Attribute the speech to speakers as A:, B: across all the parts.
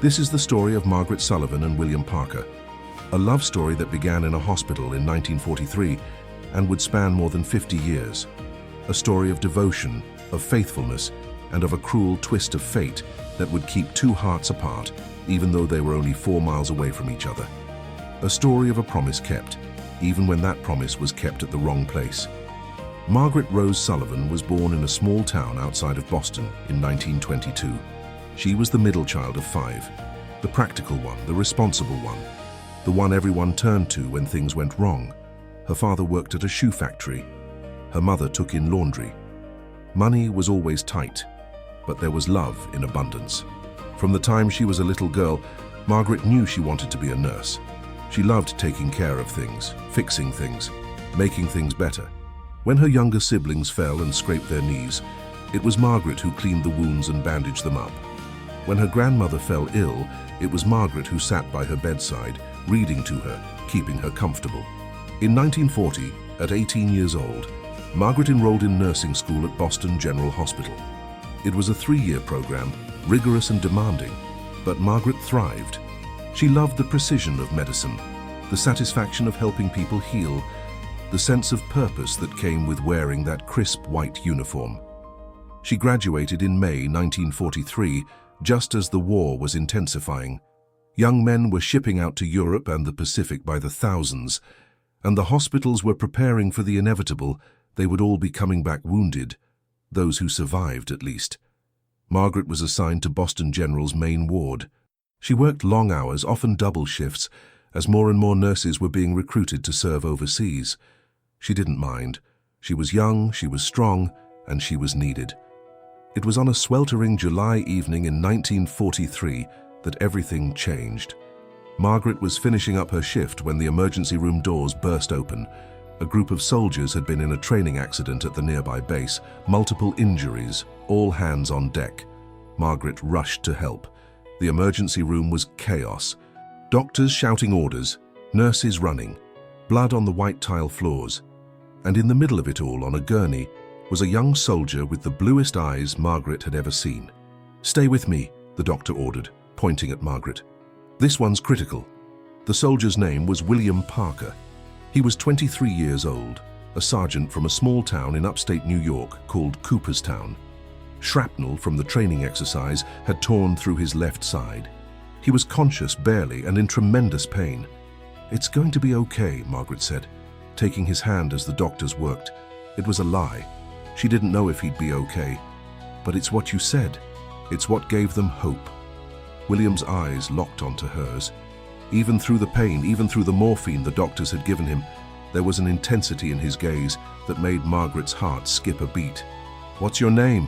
A: This is the story of Margaret Sullivan and William Parker, a love story that began in a hospital in 1943 and would span more than 50 years. A story of devotion, of faithfulness, and of a cruel twist of fate that would keep two hearts apart, even though they were only 4 miles away from each other. A story of a promise kept, even when that promise was kept at the wrong place. Margaret Rose Sullivan was born in a small town outside of Boston in 1922. She was the middle child of 5, the practical one, the responsible one, the one everyone turned to when things went wrong. Her father worked at a shoe factory. Her mother took in laundry. Money was always tight, but there was love in abundance. From the time she was a little girl, Margaret knew she wanted to be a nurse. She loved taking care of things, fixing things, making things better. When her younger siblings fell and scraped their knees, it was Margaret who cleaned the wounds and bandaged them up. When her grandmother fell ill, it was Margaret who sat by her bedside, reading to her, keeping her comfortable. In 1940, at 18 years old, Margaret enrolled in nursing school at Boston General Hospital. It was a 3-year program, rigorous and demanding, but Margaret thrived. She loved the precision of medicine, the satisfaction of helping people heal, the sense of purpose that came with wearing that crisp white uniform. She graduated in May 1943, just as the war was intensifying. Young men were shipping out to Europe and the Pacific by the thousands, and the hospitals were preparing for the inevitable. They would all be coming back wounded, those who survived at least. Margaret was assigned to Boston General's main ward. She worked long hours, often double shifts, as more and more nurses were being recruited to serve overseas. She didn't mind. She was young, she was strong, and she was needed. It was on a sweltering July evening in 1943 that everything changed. Margaret was finishing up her shift when the emergency room doors burst open. A group of soldiers had been in a training accident at the nearby base, multiple injuries, all hands on deck. Margaret rushed to help. The emergency room was chaos. Doctors shouting orders, nurses running, blood on the white tile floors. And in the middle of it all, on a gurney, was a young soldier with the bluest eyes Margaret had ever seen. "Stay with me," the doctor ordered, pointing at Margaret. "This one's critical." The soldier's name was William Parker. He was 23 years old, a sergeant from a small town in upstate New York called Cooperstown. Shrapnel from the training exercise had torn through his left side. He was conscious barely and in tremendous pain. "It's going to be okay," Margaret said, taking his hand as the doctors worked. It was a lie. She didn't know if he'd be okay. "But it's what you said. It's what gave them hope." William's eyes locked onto hers. Even through the pain, even through the morphine the doctors had given him, there was an intensity in his gaze that made Margaret's heart skip a beat. "What's your name?"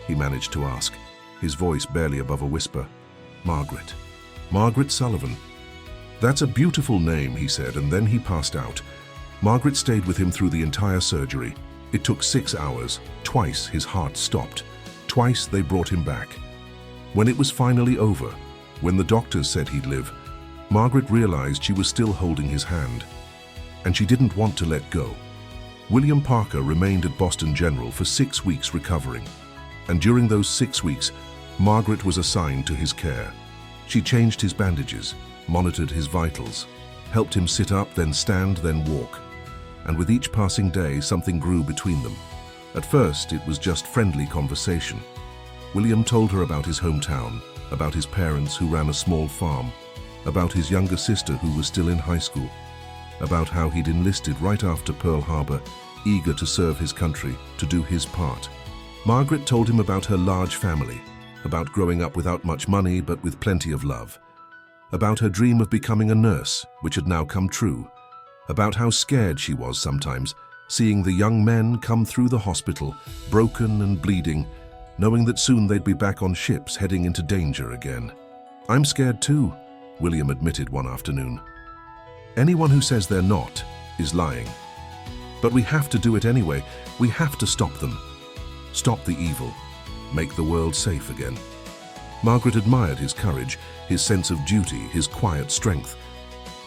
A: he managed to ask, his voice barely above a whisper. "Margaret. Margaret Sullivan." "That's a beautiful name," he said, and then he passed out. Margaret stayed with him through the entire surgery. It took 6 hours. Twice his heart stopped. Twice they brought him back. When it was finally over, when the doctors said he'd live, Margaret realized she was still holding his hand. And she didn't want to let go. William Parker remained at Boston General for 6 weeks recovering. And during those 6 weeks, Margaret was assigned to his care. She changed his bandages, monitored his vitals, helped him sit up, then stand, then walk. And with each passing day, something grew between them. At first, it was just friendly conversation. William told her about his hometown, about his parents who ran a small farm, about his younger sister who was still in high school, about how he'd enlisted right after Pearl Harbor, eager to serve his country, to do his part. Margaret told him about her large family, about growing up without much money but with plenty of love, about her dream of becoming a nurse, which had now come true, about how scared she was sometimes, seeing the young men come through the hospital, broken and bleeding, knowing that soon they'd be back on ships heading into danger again. "I'm scared too," William admitted one afternoon. "Anyone who says they're not is lying. But we have to do it anyway. We have to stop them. Stop the evil. Make the world safe again." Margaret admired his courage, his sense of duty, his quiet strength.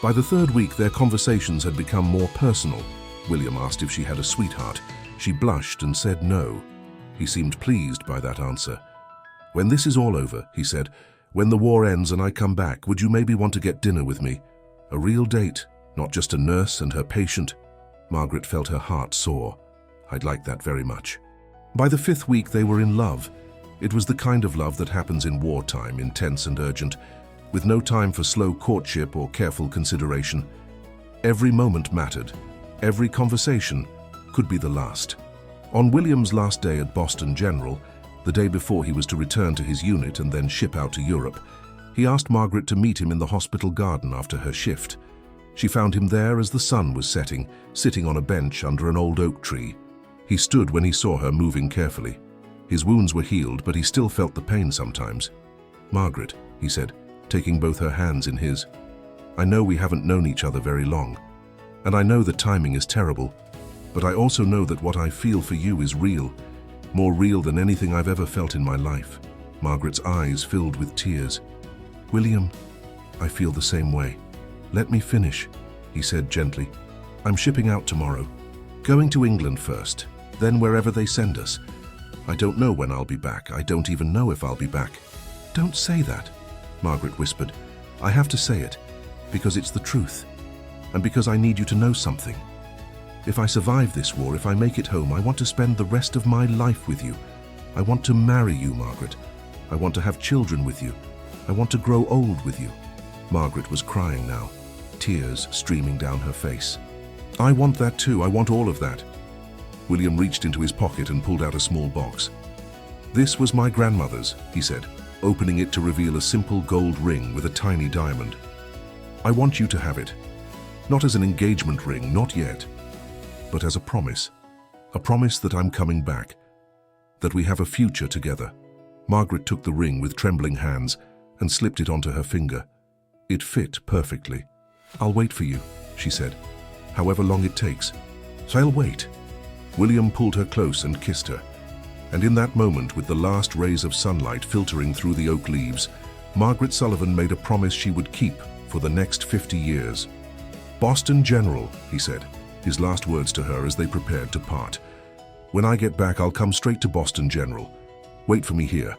A: By the 3rd week, their conversations had become more personal. William asked if she had a sweetheart. She blushed and said no. He seemed pleased by that answer. "When this is all over," he said, When the war ends and I come back, would you maybe want to get dinner with me? A real date, not just a nurse and her patient. Margaret felt her heart soar. I'd like that very much. By the 5th week, they were in love. It was the kind of love that happens in wartime, intense and urgent, with no time for slow courtship or careful consideration. Every moment mattered. Every conversation could be the last. On William's last day at Boston General, the day before he was to return to his unit and then ship out to Europe, he asked Margaret to meet him in the hospital garden after her shift. She found him there as the sun was setting, sitting on a bench under an old oak tree. He stood when he saw her moving carefully. His wounds were healed, but he still felt the pain sometimes. "Margaret," he said, taking both her hands in his, "I know we haven't known each other very long, and I know the timing is terrible, but I also know that what I feel for you is real, more real than anything I've ever felt in my life." Margaret's eyes filled with tears. "William, I feel the same way. Let me finish," he said gently. "I'm shipping out tomorrow, going to England first, then wherever they send us. I don't know when I'll be back. I don't even know if I'll be back." "Don't say that," Margaret whispered. "I have to say it, because it's the truth, and because I need you to know something. If I survive this war, if I make it home, I want to spend the rest of my life with you. I want to marry you, Margaret. I want to have children with you. I want to grow old with you." Margaret was crying now, tears streaming down her face. "I want that too. I want all of that." William reached into his pocket and pulled out a small box. "This was my grandmother's," he said, opening it to reveal a simple gold ring with a tiny diamond. "I want you to have it. Not as an engagement ring, not yet, but as a promise that I'm coming back, that we have a future together." Margaret took the ring with trembling hands and slipped it onto her finger. It fit perfectly. "I'll wait for you," she said, "however long it takes. So I'll wait." William pulled her close and kissed her. And in that moment, with the last rays of sunlight filtering through the oak leaves, Margaret Sullivan made a promise she would keep for the next 50 years. "Boston General," he said, his last words to her as they prepared to part. "When I get back, I'll come straight to Boston General. Wait for me here."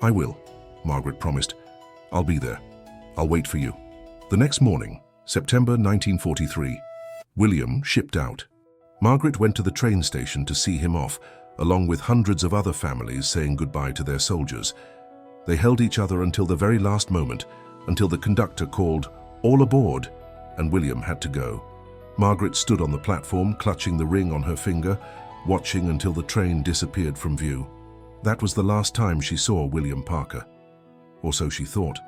A: "I will," Margaret promised. "I'll be there. I'll wait for you." The next morning, September 1943, William shipped out. Margaret went to the train station to see him off, along with hundreds of other families saying goodbye to their soldiers. They held each other until the very last moment, until the conductor called, "All aboard," and William had to go. Margaret stood on the platform, clutching the ring on her finger, watching until the train disappeared from view. That was the last time she saw William Parker. Or so she thought.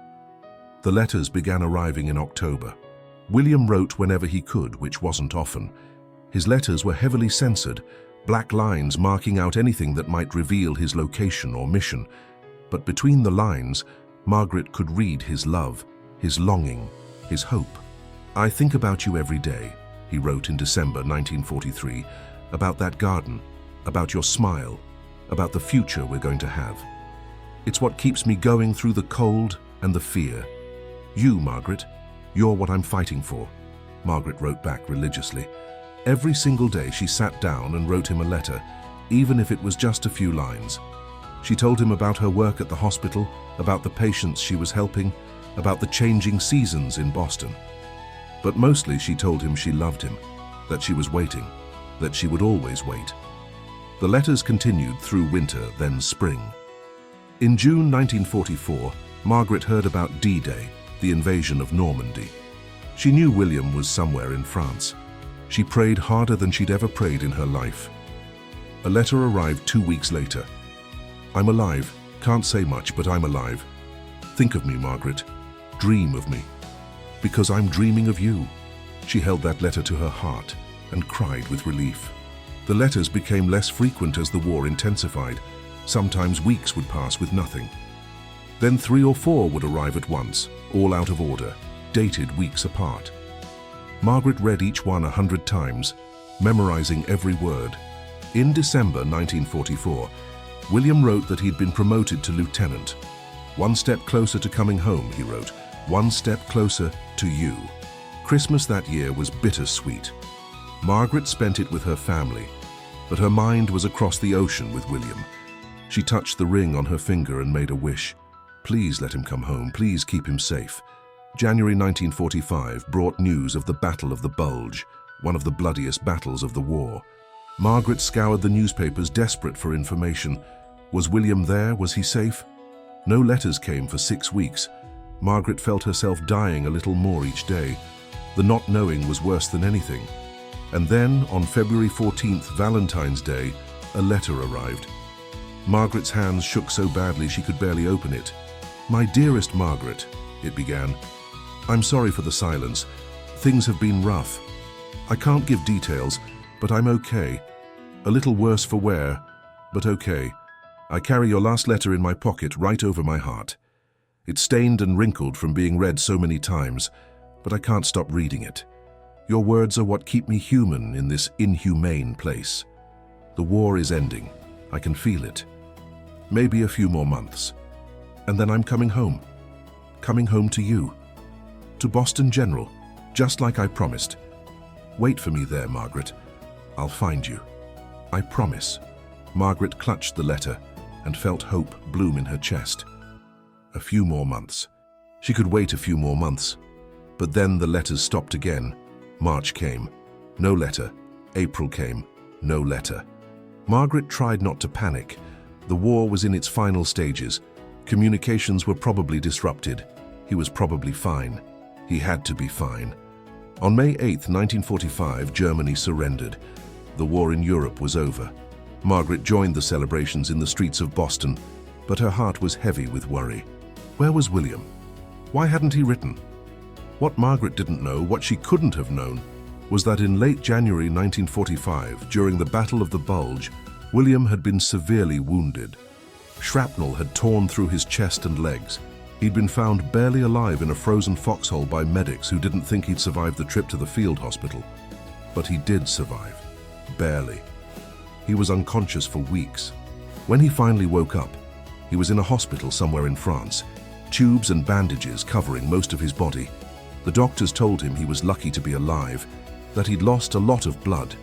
A: The letters began arriving in October. William wrote whenever he could, which wasn't often. His letters were heavily censored, black lines marking out anything that might reveal his location or mission. But between the lines, Margaret could read his love, his longing, his hope. "I think about you every day," he wrote in December 1943, "about that garden, about your smile, about the future we're going to have. It's what keeps me going through the cold and the fear. You, Margaret, you're what I'm fighting for." Margaret wrote back religiously. Every single day she sat down and wrote him a letter, even if it was just a few lines. She told him about her work at the hospital, about the patients she was helping, about the changing seasons in Boston. But mostly she told him she loved him, that she was waiting, that she would always wait. The letters continued through winter, then spring. In June 1944, Margaret heard about D-Day, the invasion of Normandy. She knew William was somewhere in France. She prayed harder than she'd ever prayed in her life. A letter arrived 2 weeks later. "I'm alive. Can't say much, but I'm alive. Think of me, Margaret. Dream of me. Because I'm dreaming of you." She held that letter to her heart and cried with relief. The letters became less frequent as the war intensified. Sometimes weeks would pass with nothing. Then 3 or 4 would arrive at once, all out of order, dated weeks apart. Margaret read each one 100 times, memorizing every word. In December 1944, William wrote that he'd been promoted to lieutenant. "One step closer to coming home," he wrote. "One step closer to you." Christmas that year was bittersweet. Margaret spent it with her family, but her mind was across the ocean with William. She touched the ring on her finger and made a wish. Please let him come home. Please keep him safe. January 1945 brought news of the Battle of the Bulge, one of the bloodiest battles of the war. Margaret scoured the newspapers, desperate for information. Was William there? Was he safe? No letters came for 6 weeks. Margaret felt herself dying a little more each day. The not knowing was worse than anything. And then, on February 14th, Valentine's Day, a letter arrived. Margaret's hands shook so badly she could barely open it. "My dearest Margaret," it began. "I'm sorry for the silence. Things have been rough. I can't give details, but I'm okay. A little worse for wear, but okay. I carry your last letter in my pocket right over my heart. It's stained and wrinkled from being read so many times, but I can't stop reading it. Your words are what keep me human in this inhumane place. The war is ending. I can feel it. Maybe a few more months. And then I'm coming home. Coming home to you. To Boston General, just like I promised. Wait for me there, Margaret. I'll find you. I promise." Margaret clutched the letter and felt hope bloom in her chest. A few more months. She could wait a few more months. But then the letters stopped again. March came. No letter. April came. No letter. Margaret tried not to panic. The war was in its final stages. Communications were probably disrupted. He was probably fine. He had to be fine. On May 8, 1945, Germany surrendered. The war in Europe was over. Margaret joined the celebrations in the streets of Boston, but her heart was heavy with worry. Where was William? Why hadn't he written? What Margaret didn't know, what she couldn't have known, was that in late January 1945, during the Battle of the Bulge, William had been severely wounded. Shrapnel had torn through his chest and legs. He'd been found barely alive in a frozen foxhole by medics who didn't think he'd survive the trip to the field hospital. But he did survive. Barely. He was unconscious for weeks. When he finally woke up, he was in a hospital somewhere in France, tubes and bandages covering most of his body. The doctors told him he was lucky to be alive, that he'd lost a lot of blood,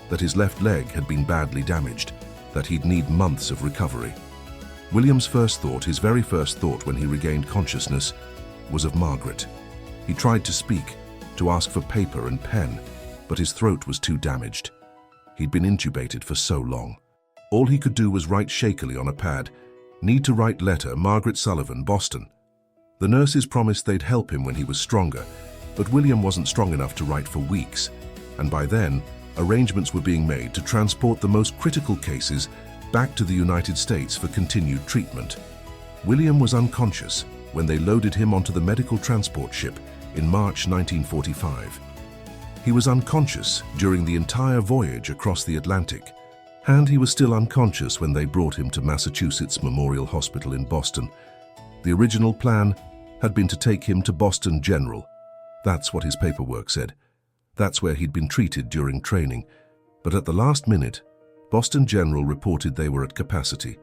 A: that his left leg had been badly damaged, that he'd need months of recovery. William's first thought, his very first thought when he regained consciousness, was of Margaret. He tried to speak, to ask for paper and pen, but his throat was too damaged. He'd been intubated for so long. All he could do was write shakily on a pad, "Need to write letter, Margaret Sullivan, Boston." The nurses promised they'd help him when he was stronger, but William wasn't strong enough to write for weeks, and by then, arrangements were being made to transport the most critical cases back to the United States for continued treatment. William was unconscious when they loaded him onto the medical transport ship in March 1945. He was unconscious during the entire voyage across the Atlantic, and he was still unconscious when they brought him to Massachusetts Memorial Hospital in Boston. The original plan had been to take him to Boston General. That's what his paperwork said. That's where he'd been treated during training. But at the last minute, Boston General reported they were at capacity.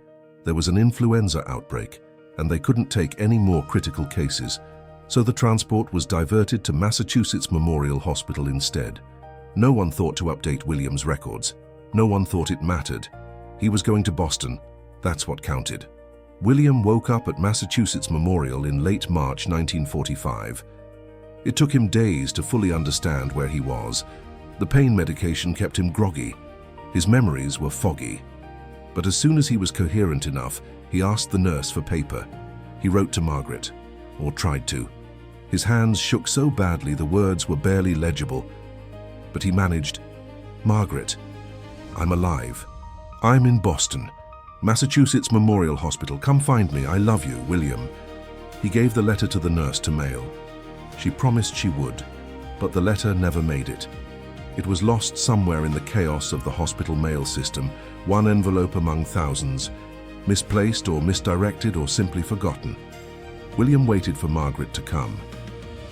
A: There was an influenza outbreak, and they couldn't take any more critical cases, so the transport was diverted to Massachusetts Memorial Hospital instead. No one thought to update William's records. No one thought it mattered. He was going to Boston. That's what counted. William woke up at Massachusetts Memorial in late March 1945. It took him days to fully understand where he was. The pain medication kept him groggy. His memories were foggy. But as soon as he was coherent enough, he asked the nurse for paper. He wrote to Margaret, or tried to. His hands shook so badly the words were barely legible. But he managed, "Margaret, I'm alive. I'm in Boston. Massachusetts Memorial Hospital. Come find me. I love you, William." He gave the letter to the nurse to mail. She promised she would, but the letter never made it. It was lost somewhere in the chaos of the hospital mail system, one envelope among thousands, misplaced or misdirected or simply forgotten. William waited for Margaret to come.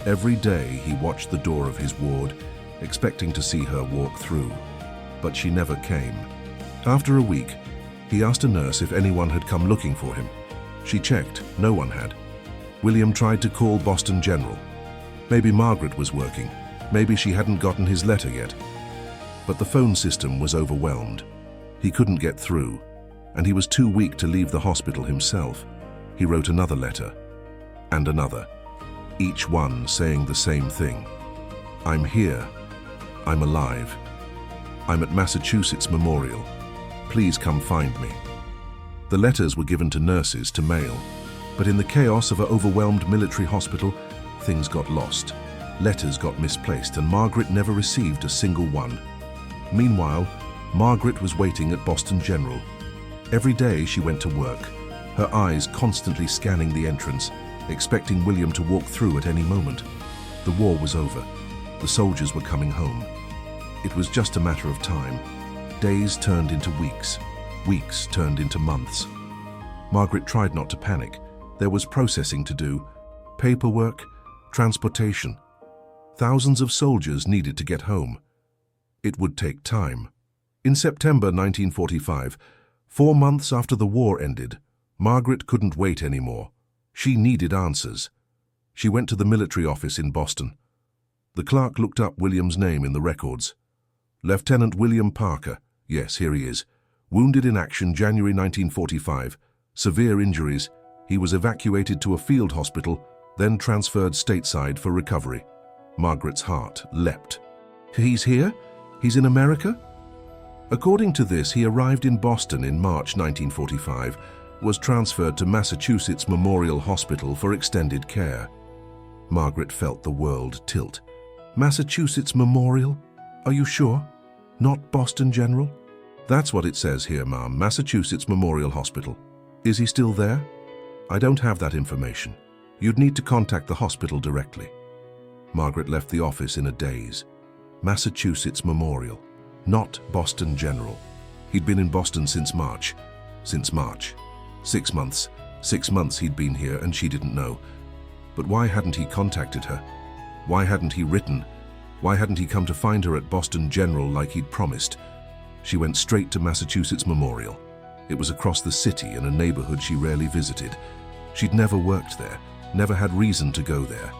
A: Every day he watched the door of his ward, expecting to see her walk through, but she never came. After a week, he asked a nurse if anyone had come looking for him. She checked, no one had. William tried to call Boston General. Maybe Margaret was working. Maybe she hadn't gotten his letter yet. But the phone system was overwhelmed. He couldn't get through, and he was too weak to leave the hospital himself. He wrote another letter. and another, each one saying the same thing. I'm here. I'm alive. I'm at Massachusetts Memorial. Please come find me. The letters were given to nurses to mail, but in the chaos of an overwhelmed military hospital, things got lost. Letters got misplaced, and Margaret never received a single one. Meanwhile, Margaret was waiting at Boston General. Every day she went to work, her eyes constantly scanning the entrance, expecting William to walk through at any moment. The war was over. The soldiers were coming home. It was just a matter of time. Days turned into weeks. Weeks turned into months. Margaret tried not to panic. There was processing to do, paperwork, transportation. Thousands of soldiers needed to get home. It would take time. In September 1945, 4 months after the war ended, Margaret couldn't wait anymore. She needed answers. She went to the military office in Boston. The clerk looked up William's name in the records. Lieutenant William Parker. Yes, here he is. Wounded in action January 1945. Severe injuries. He was evacuated to a field hospital, then transferred stateside for recovery. Margaret's heart leapt. He's here? He's in America? According to this, he arrived in Boston in March 1945, was transferred to Massachusetts Memorial Hospital for extended care. Margaret felt the world tilt. Massachusetts Memorial? Are you sure? Not Boston General? That's what it says here, ma'am. Massachusetts Memorial Hospital. Is he still there? I don't have that information. You'd need to contact the hospital directly. Margaret left the office in a daze. Massachusetts Memorial, not Boston General. He'd been in Boston since March. 6 months. 6 months he'd been here and she didn't know. But why hadn't he contacted her? Why hadn't he written? Why hadn't he come to find her at Boston General like he'd promised? She went straight to Massachusetts Memorial. It was across the city in a neighborhood she rarely visited. She'd never worked there, never had reason to go there.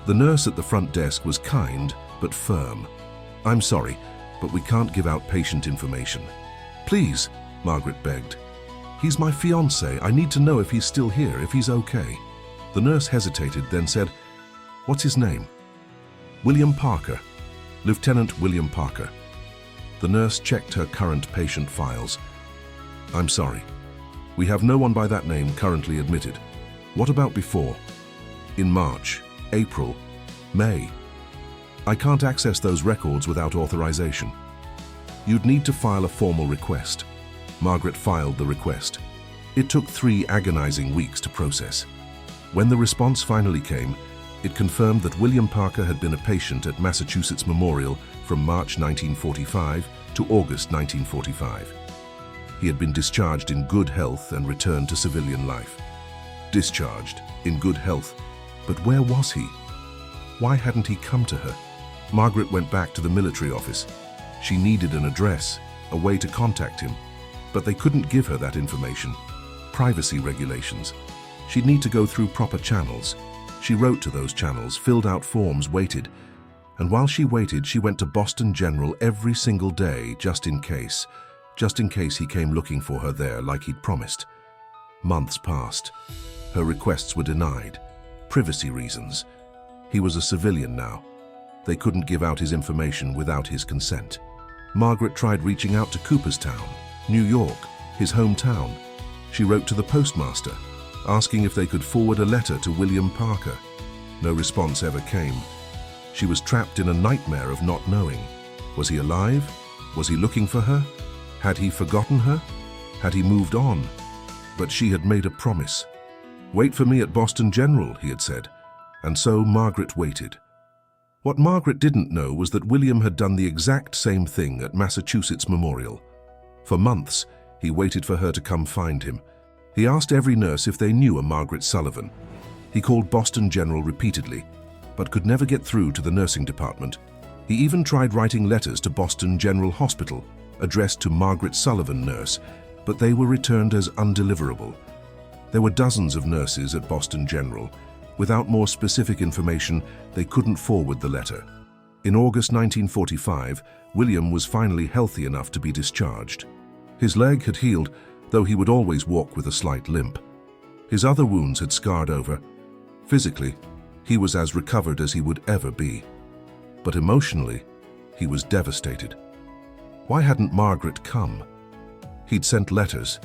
A: The nurse at the front desk was kind but firm. I'm sorry, but we can't give out patient information. Please, Margaret begged. He's my fiancé. I need to know if he's still here, if he's okay. The nurse hesitated, then said, What's his name? William Parker. Lieutenant William Parker. The nurse checked her current patient files. I'm sorry. We have no one by that name currently admitted. What about before? In March, April, May. I can't access those records without authorization. You'd need to file a formal request. Margaret filed the request. It took 3 agonizing weeks to process. When the response finally came, it confirmed that William Parker had been a patient at Massachusetts Memorial from March 1945 to August 1945. He had been discharged in good health and returned to civilian life. Discharged, in good health. But where was he? Why hadn't he come to her? Margaret went back to the military office. She needed an address, a way to contact him. But they couldn't give her that information. Privacy regulations. She'd need to go through proper channels. She wrote to those channels, filled out forms, waited. And while she waited, she went to Boston General every single day, just in case he came looking for her there like he'd promised. Months passed. Her requests were denied. Privacy reasons. He was a civilian now. They couldn't give out his information without his consent. Margaret tried reaching out to Cooperstown, New York, his hometown. She wrote to the postmaster, asking if they could forward a letter to William Parker. No response ever came. She was trapped in a nightmare of not knowing. Was he alive? Was he looking for her? Had he forgotten her? Had he moved on? But she had made a promise. Wait for me at Boston General, he had said. And so Margaret waited. What Margaret didn't know was that William had done the exact same thing at Massachusetts Memorial. For months, he waited for her to come find him. He asked every nurse if they knew a Margaret Sullivan. He called Boston General repeatedly, but could never get through to the nursing department. He even tried writing letters to Boston General Hospital, addressed to Margaret Sullivan nurse, but they were returned as undeliverable. There were dozens of nurses at Boston General. Without more specific information, they couldn't forward the letter. In August 1945, William was finally healthy enough to be discharged. His leg had healed, though he would always walk with a slight limp. His other wounds had scarred over. Physically, he was as recovered as he would ever be. But emotionally, he was devastated. Why hadn't Margaret come? He'd sent letters.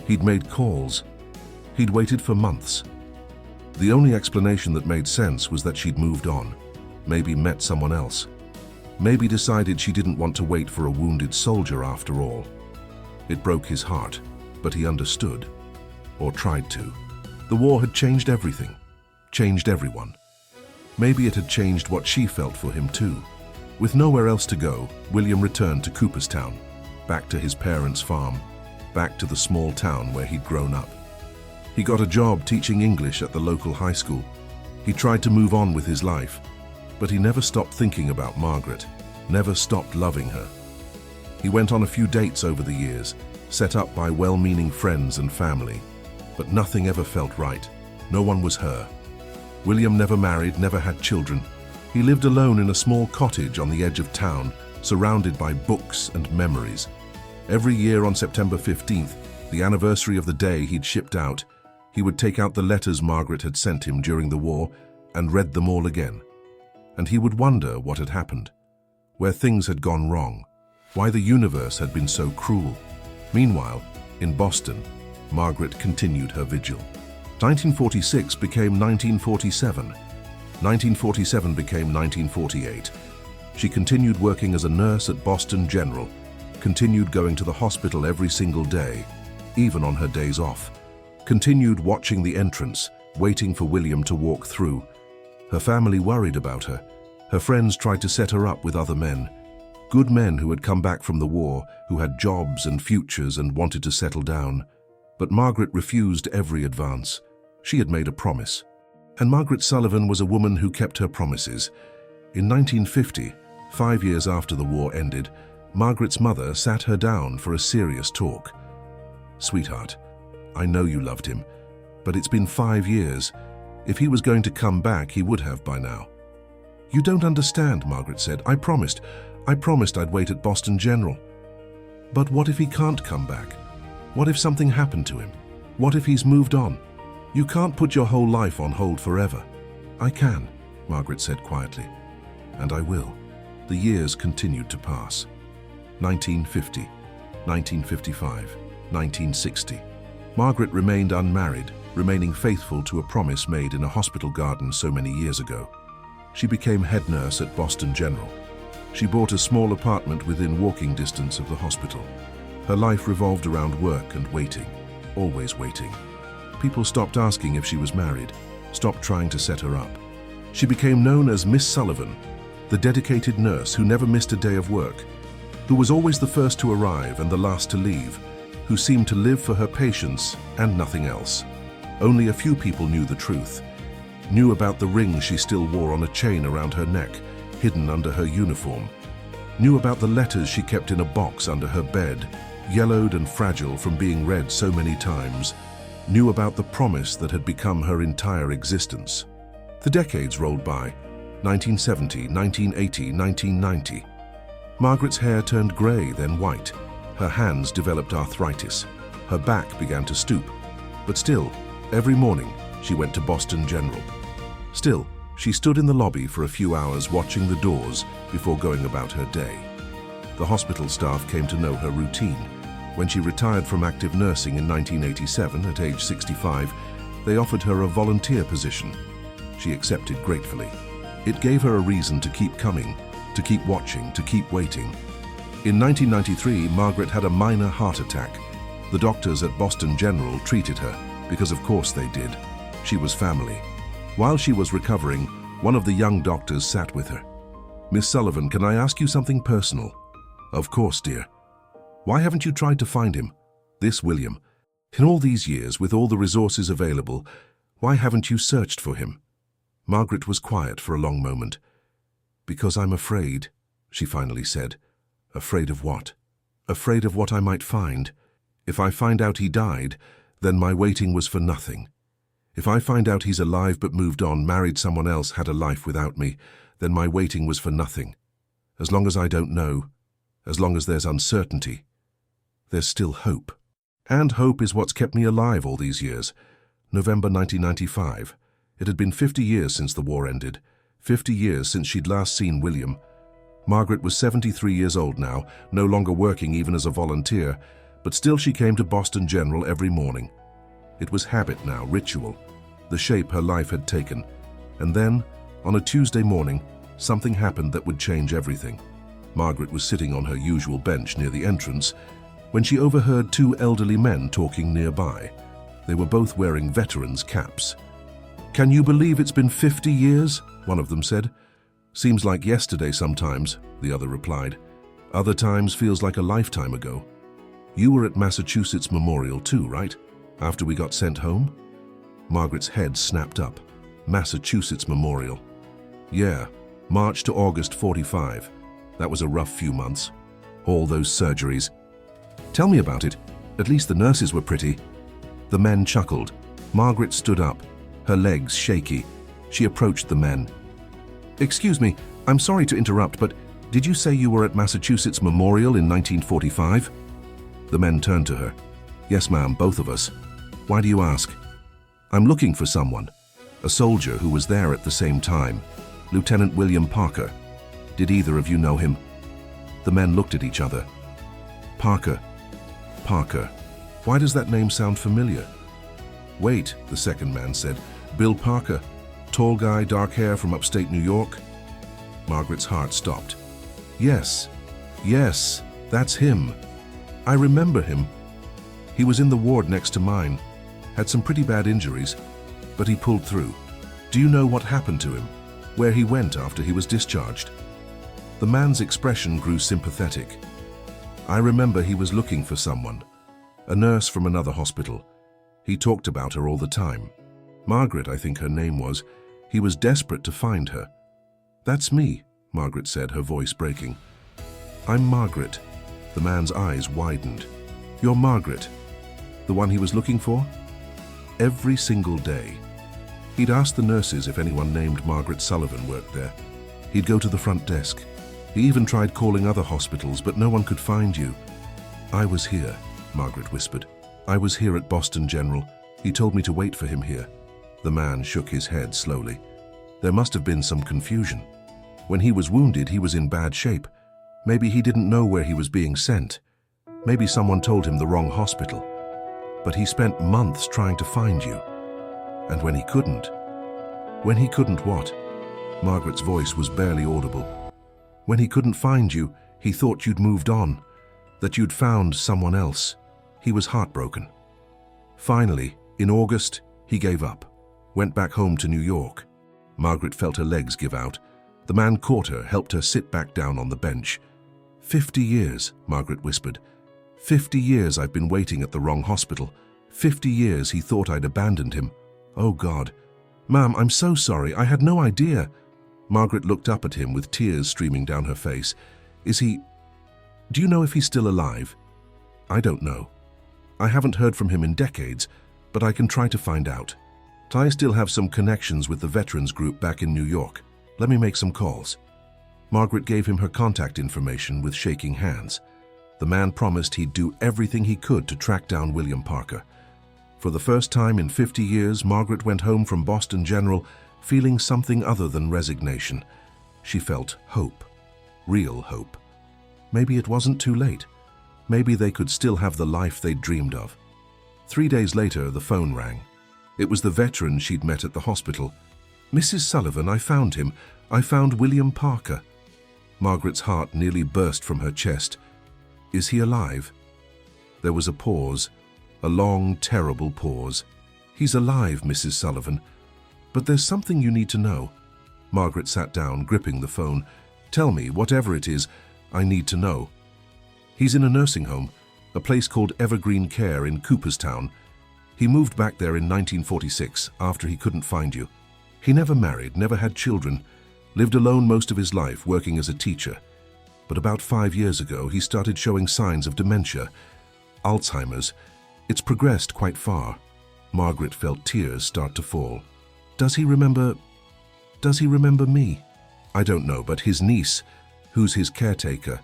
A: He'd made calls. He'd waited for months. The only explanation that made sense was that she'd moved on, maybe met someone else, maybe decided she didn't want to wait for a wounded soldier after all. It broke his heart, but he understood, or tried to. The war had changed everything, changed everyone. Maybe it had changed what she felt for him too. With nowhere else to go, William returned to Cooperstown, back to his parents' farm, back to the small town where he'd grown up. He got a job teaching English at the local high school. He tried to move on with his life, but he never stopped thinking about Margaret, never stopped loving her. He went on a few dates over the years, set up by well-meaning friends and family, but nothing ever felt right. No one was her. William never married, never had children. He lived alone in a small cottage on the edge of town, surrounded by books and memories. Every year on September 15th, the anniversary of the day he'd shipped out, he would take out the letters Margaret had sent him during the war and read them all again. And he would wonder what had happened, where things had gone wrong, why the universe had been so cruel. Meanwhile, in Boston, Margaret continued her vigil. 1946 became 1947. 1947 became 1948. She continued working as a nurse at Boston General, continued going to the hospital every single day, even on her days off, continued watching the entrance, waiting for William to walk through. Her family worried about her. Her friends tried to set her up with other men, good men who had come back from the war, who had jobs and futures and wanted to settle down. But Margaret refused every advance. She had made a promise. And Margaret Sullivan was a woman who kept her promises. In 1950, 5 years after the war ended, Margaret's mother sat her down for a serious talk. "Sweetheart, I know you loved him, but it's been 5 years. If he was going to come back, he would have by now." "You don't understand," Margaret said. I promised I'd wait at Boston General." "But what if he can't come back? What if something happened to him? What if he's moved on? You can't put your whole life on hold forever." "I can," Margaret said quietly, "and I will." The years continued to pass. 1950, 1955, 1960. Margaret remained unmarried, remaining faithful to a promise made in a hospital garden so many years ago. She became head nurse at Boston General. She bought a small apartment within walking distance of the hospital. Her life revolved around work and waiting, always waiting. People stopped asking if she was married, stopped trying to set her up. She became known as Miss Sullivan, the dedicated nurse who never missed a day of work, who was always the first to arrive and the last to leave, who seemed to live for her patients and nothing else. Only a few people knew the truth, knew about the ring she still wore on a chain around her neck, hidden under her uniform, knew about the letters she kept in a box under her bed, yellowed and fragile from being read so many times, knew about the promise that had become her entire existence. The decades rolled by, 1970, 1980, 1990. Margaret's hair turned grey, then white. Her hands developed arthritis. Her back began to stoop. But still, every morning, she went to Boston General. Still, she stood in the lobby for a few hours watching the doors before going about her day. The hospital staff came to know her routine. When she retired from active nursing in 1987 at age 65, they offered her a volunteer position. She accepted gratefully. It gave her a reason to keep coming, to keep watching, to keep waiting. In 1993, Margaret had a minor heart attack. The doctors at Boston General treated her, because of course they did. She was family. While she was recovering, one of the young doctors sat with her. "Miss Sullivan, can I ask you something personal?" "Of course, dear." "Why haven't you tried to find him?" "This William. In all these years, with all the resources available, why haven't you searched for him?" Margaret was quiet for a long moment. "Because I'm afraid," she finally said. "Afraid of what?" "Afraid of what I might find. If I find out he died, then my waiting was for nothing. If I find out he's alive but moved on, married someone else, had a life without me, then my waiting was for nothing. As long as I don't know, as long as there's uncertainty, there's still hope. And hope is what's kept me alive all these years. November 1995. It had been 50 years since the war ended, 50 years since she'd last seen William. Margaret was 73 years old now, no longer working even as a volunteer, but still she came to Boston General every morning. It was habit now, ritual, the shape her life had taken. And then, on a Tuesday morning, something happened that would change everything. Margaret was sitting on her usual bench near the entrance when she overheard two elderly men talking nearby. They were both wearing veterans' caps. "Can you believe it's been 50 years?" one of them said. "Seems like yesterday sometimes," the other replied. "Other times feels like a lifetime ago." "You were at Massachusetts Memorial too, right? After we got sent home?" Margaret's head snapped up. Massachusetts Memorial. "Yeah, March to August 45. That was a rough few months. All those surgeries." "Tell me about it. At least the nurses were pretty." The men chuckled. Margaret stood up, her legs shaky. She approached the men. "Excuse me, I'm sorry to interrupt, but did you say you were at Massachusetts Memorial in 1945? The men turned to her. "Yes, ma'am, both of us. Why do you ask?" "I'm looking for someone. A soldier who was there at the same time. Lieutenant William Parker. Did either of you know him?" The men looked at each other. Parker. Why does that name sound familiar?" "Wait," the second man said. "Bill Parker. Tall guy, dark hair, from upstate New York?" Margaret's heart stopped. Yes, that's him. I remember him. He was in the ward next to mine. Had some pretty bad injuries, but he pulled through. Do you know what happened to him? Where he went after he was discharged?" The man's expression grew sympathetic. "I remember he was looking for someone. A nurse from another hospital. He talked about her all the time. Margaret, I think her name was. He was desperate to find her." "That's me," Margaret said, her voice breaking. "I'm Margaret." The man's eyes widened. "You're Margaret? The one he was looking for?" Every single day. He'd ask the nurses if anyone named Margaret Sullivan worked there. He'd go to the front desk. He even tried calling other hospitals, but no one could find you. "I was here," Margaret whispered. "I was here at Boston General. He told me to wait for him here." The man shook his head slowly. There must have been some confusion. When he was wounded, he was in bad shape. Maybe he didn't know where he was being sent. Maybe someone told him the wrong hospital. But he spent months trying to find you. And when he couldn't what? Margaret's voice was barely audible. When he couldn't find you, he thought you'd moved on, that you'd found someone else. He was heartbroken. Finally, in August, he gave up, went back home to New York. Margaret felt her legs give out. The man caught her, helped her sit back down on the bench. 50 years, Margaret whispered. 50 years I've been waiting at the wrong hospital. 50 years he thought I'd abandoned him. Oh God. Ma'am, I'm so sorry. I had no idea. Margaret looked up at him with tears streaming down her face. Do you know if he's still alive? I don't know. I haven't heard from him in decades, but I can try to find out. I still have some connections with the veterans group back in New York. Let me make some calls. Margaret gave him her contact information with shaking hands. The man promised he'd do everything he could to track down William Parker. For the first time in 50 years, Margaret went home from Boston General feeling something other than resignation. She felt hope, real hope. Maybe it wasn't too late. Maybe they could still have the life they'd dreamed of. 3 days later, the phone rang. It was the veteran she'd met at the hospital. "Mrs. Sullivan, I found him. I found William Parker." Margaret's heart nearly burst from her chest. "Is he alive?" There was a pause, a long, terrible pause. "He's alive, Mrs. Sullivan. But there's something you need to know." Margaret sat down, gripping the phone. "Tell me, whatever it is, I need to know." "He's in a nursing home, a place called Evergreen Care in Cooperstown. He moved back there in 1946, after he couldn't find you. He never married, never had children, lived alone most of his life, working as a teacher. But about 5 years ago, he started showing signs of dementia, Alzheimer's. It's progressed quite far." Margaret felt tears start to fall. Does he remember me?" "I don't know, but his niece, who's his caretaker,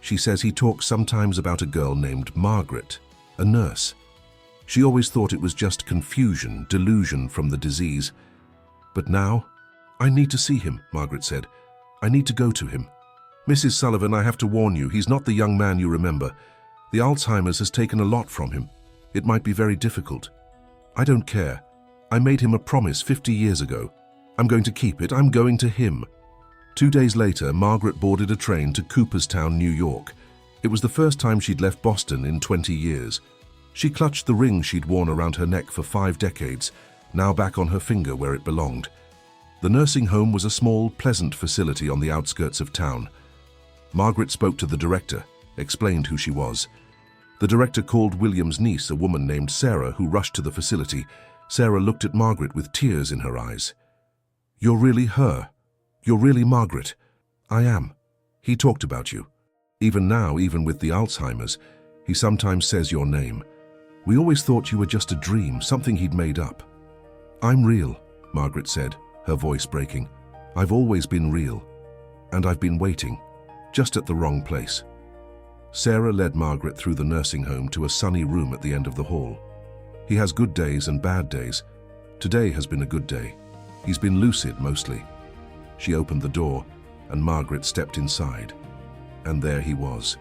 A: she says he talks sometimes about a girl named Margaret, a nurse. She always thought it was just confusion, delusion from the disease. But now, I need to see him, Margaret said. I need to go to him. Mrs. Sullivan, I have to warn you, he's not the young man you remember. The Alzheimer's has taken a lot from him. It might be very difficult. I don't care. I made him a promise 50 years ago. I'm going to keep it. I'm going to him. 2 days later, Margaret boarded a train to Cooperstown, New York. It was the first time she'd left Boston in 20 years. She clutched the ring she'd worn around her neck for 5 decades, now back on her finger where it belonged. The nursing home was a small, pleasant facility on the outskirts of town. Margaret spoke to the director, explained who she was. The director called William's niece, a woman named Sarah, who rushed to the facility. Sarah looked at Margaret with tears in her eyes. "You're really her. You're really Margaret." "I am. He talked about you. Even now, even with the Alzheimer's, he sometimes says your name. We always thought you were just a dream, something he'd made up." "I'm real," Margaret said, her voice breaking. "I've always been real. And I've been waiting, just at the wrong place." Sarah led Margaret through the nursing home to a sunny room at the end of the hall. "He has good days and bad days. Today has been a good day. He's been lucid mostly." She opened the door, and Margaret stepped inside. And there he was,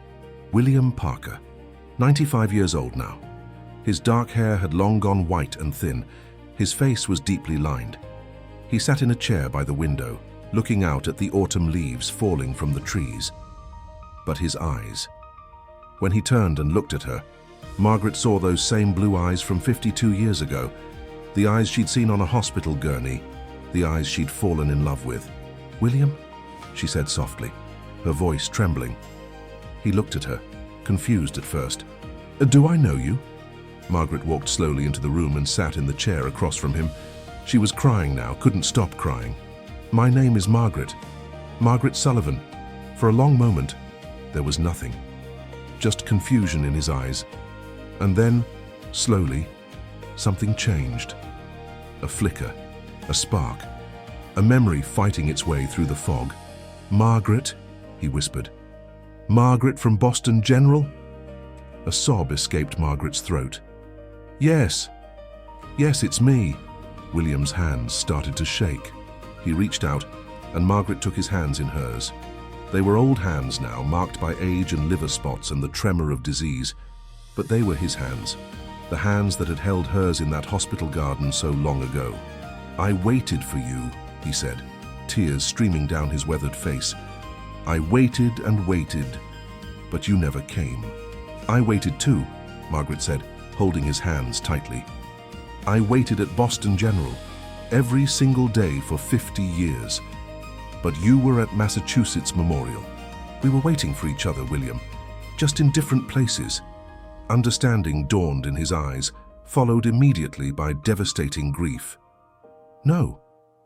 A: William Parker, 95 years old now. His dark hair had long gone white and thin. His face was deeply lined. He sat in a chair by the window, looking out at the autumn leaves falling from the trees. But his eyes. When he turned and looked at her, Margaret saw those same blue eyes from 52 years ago, the eyes she'd seen on a hospital gurney, the eyes she'd fallen in love with. "William?" she said softly, her voice trembling. He looked at her, confused at first. "Do I know you?" Margaret walked slowly into the room and sat in the chair across from him. She was crying now, couldn't stop crying. "My name is Margaret. Margaret Sullivan." For a long moment, there was nothing. Just confusion in his eyes. And then, slowly, something changed. A flicker, a spark, a memory fighting its way through the fog. "Margaret," he whispered. "Margaret from Boston General?" A sob escaped Margaret's throat. Yes, it's me." William's hands started to shake. He reached out, and Margaret took his hands in hers. They were old hands now, marked by age and liver spots and the tremor of disease. But they were his hands, the hands that had held hers in that hospital garden so long ago. "I waited for you," he said, tears streaming down his weathered face. "I waited and waited, but you never came." "I waited too," Margaret said, holding his hands tightly. "I waited at Boston General, every single day for 50 years. But you were at Massachusetts Memorial. We were waiting for each other, William, just in different places." Understanding dawned in his eyes, followed immediately by devastating grief. No.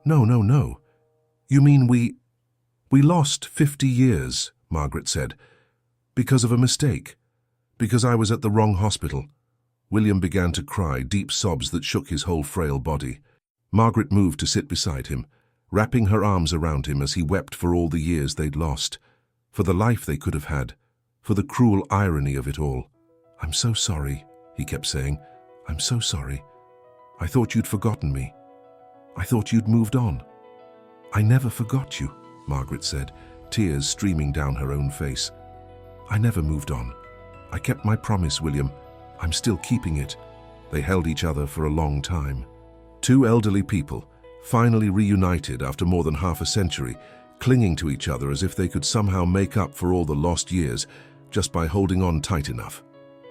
A: You mean we lost 50 years, Margaret said, because of a mistake, because I was at the wrong hospital. William began to cry, deep sobs that shook his whole frail body. Margaret moved to sit beside him, wrapping her arms around him as he wept for all the years they'd lost, for the life they could have had, for the cruel irony of it all. "I'm so sorry," he kept saying. "I'm so sorry. I thought you'd forgotten me. I thought you'd moved on." "I never forgot you," Margaret said, tears streaming down her own face. "I never moved on. I kept my promise, William. I'm still keeping it." They held each other for a long time. Two elderly people, finally reunited after more than half a century, clinging to each other as if they could somehow make up for all the lost years just by holding on tight enough.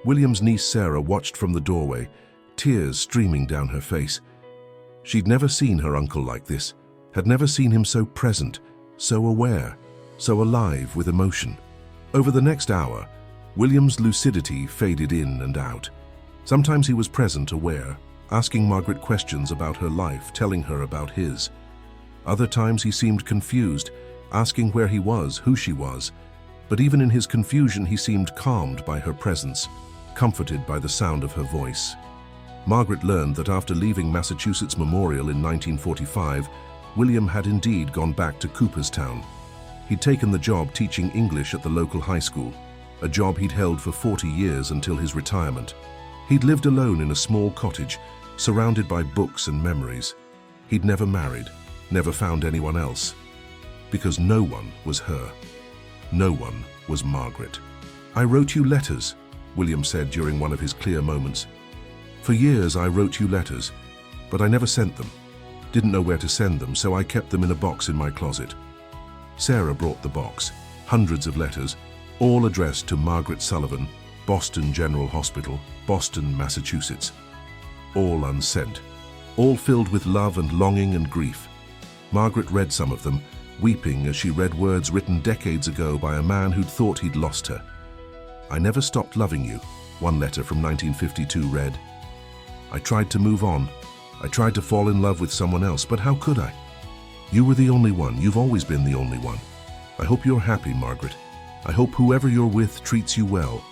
A: William's niece Sarah watched from the doorway, tears streaming down her face. She'd never seen her uncle like this, had never seen him so present, so aware, so alive with emotion. Over the next hour, William's lucidity faded in and out. Sometimes he was present, aware, asking Margaret questions about her life, telling her about his. Other times he seemed confused, asking where he was, who she was. But even in his confusion, he seemed calmed by her presence, comforted by the sound of her voice. Margaret learned that after leaving Massachusetts Memorial in 1945, William had indeed gone back to Cooperstown. He'd taken the job teaching English at the local high school, a job he'd held for 40 years until his retirement. He'd lived alone in a small cottage, surrounded by books and memories. He'd never married, never found anyone else. Because no one was her. No one was Margaret. "I wrote you letters," William said during one of his clear moments. "For years I wrote you letters, but I never sent them. Didn't know where to send them, so I kept them in a box in my closet." Sarah brought the box, hundreds of letters, all addressed to Margaret Sullivan, Boston General Hospital, Boston, Massachusetts. All unsent, all filled with love and longing and grief. Margaret read some of them, weeping as she read words written decades ago by a man who'd thought he'd lost her. "I never stopped loving you," one letter from 1952 read. "I tried to move on. I tried to fall in love with someone else, but how could I? You were the only one. You've always been the only one. I hope you're happy, Margaret. I hope whoever you're with treats you well.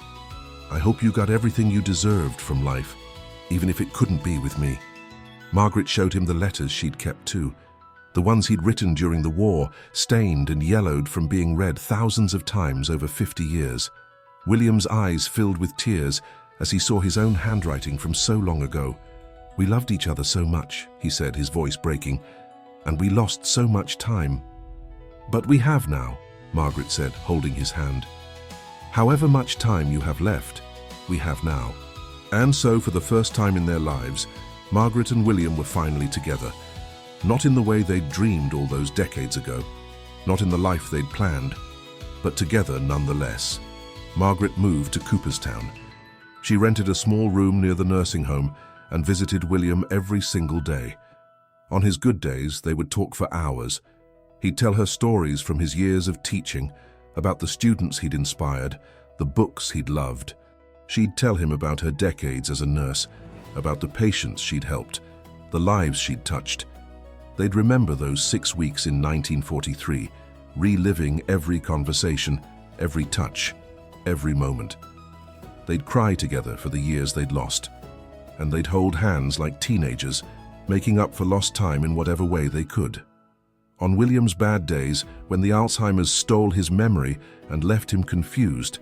A: I hope you got everything you deserved from life, even if it couldn't be with me." Margaret showed him the letters she'd kept too, the ones he'd written during the war, stained and yellowed from being read thousands of times over 50 years. William's eyes filled with tears as he saw his own handwriting from so long ago. "We loved each other so much," he said, his voice breaking, "and we lost so much time." "But we have now," Margaret said, holding his hand. "However much time you have left, we have now." And so, for the first time in their lives, Margaret and William were finally together. Not in the way they'd dreamed all those decades ago, not in the life they'd planned, but together nonetheless. Margaret moved to Cooperstown. She rented a small room near the nursing home and visited William every single day. On his good days, they would talk for hours. He'd tell her stories from his years of teaching, about the students he'd inspired, the books he'd loved. She'd tell him about her decades as a nurse, about the patients she'd helped, the lives she'd touched. They'd remember those 6 weeks in 1943, reliving every conversation, every touch, every moment. They'd cry together for the years they'd lost, and they'd hold hands like teenagers, making up for lost time in whatever way they could. On William's bad days, when the Alzheimer's stole his memory and left him confused,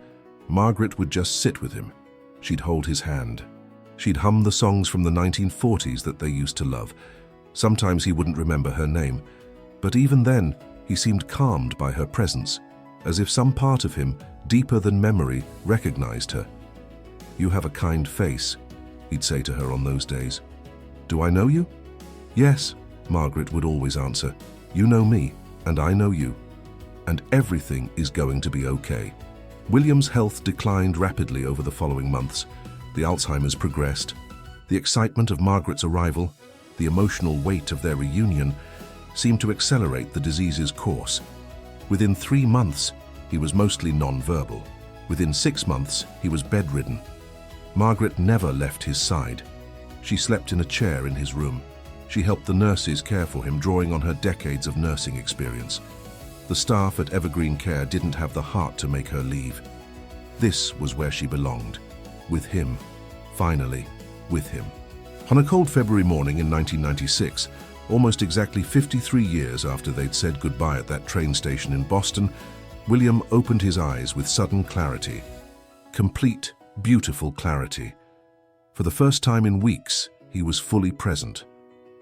A: Margaret would just sit with him. She'd hold his hand. She'd hum the songs from the 1940s that they used to love. Sometimes he wouldn't remember her name, but even then, he seemed calmed by her presence, as if some part of him, deeper than memory, recognized her. "You have a kind face," he'd say to her on those days. "Do I know you?" "Yes," Margaret would always answer. "You know me, and I know you. And everything is going to be okay." William's health declined rapidly over the following months. The Alzheimer's progressed. The excitement of Margaret's arrival, the emotional weight of their reunion, seemed to accelerate the disease's course. Within 3 months, he was mostly non-verbal. Within 6 months, he was bedridden. Margaret never left his side. She slept in a chair in his room. She helped the nurses care for him, drawing on her decades of nursing experience. The staff at Evergreen Care didn't have the heart to make her leave. This was where she belonged. With him. Finally, with him. On a cold February morning in 1996, almost exactly 53 years after they'd said goodbye at that train station in Boston, William opened his eyes with sudden clarity. Complete, beautiful clarity. For the first time in weeks, he was fully present.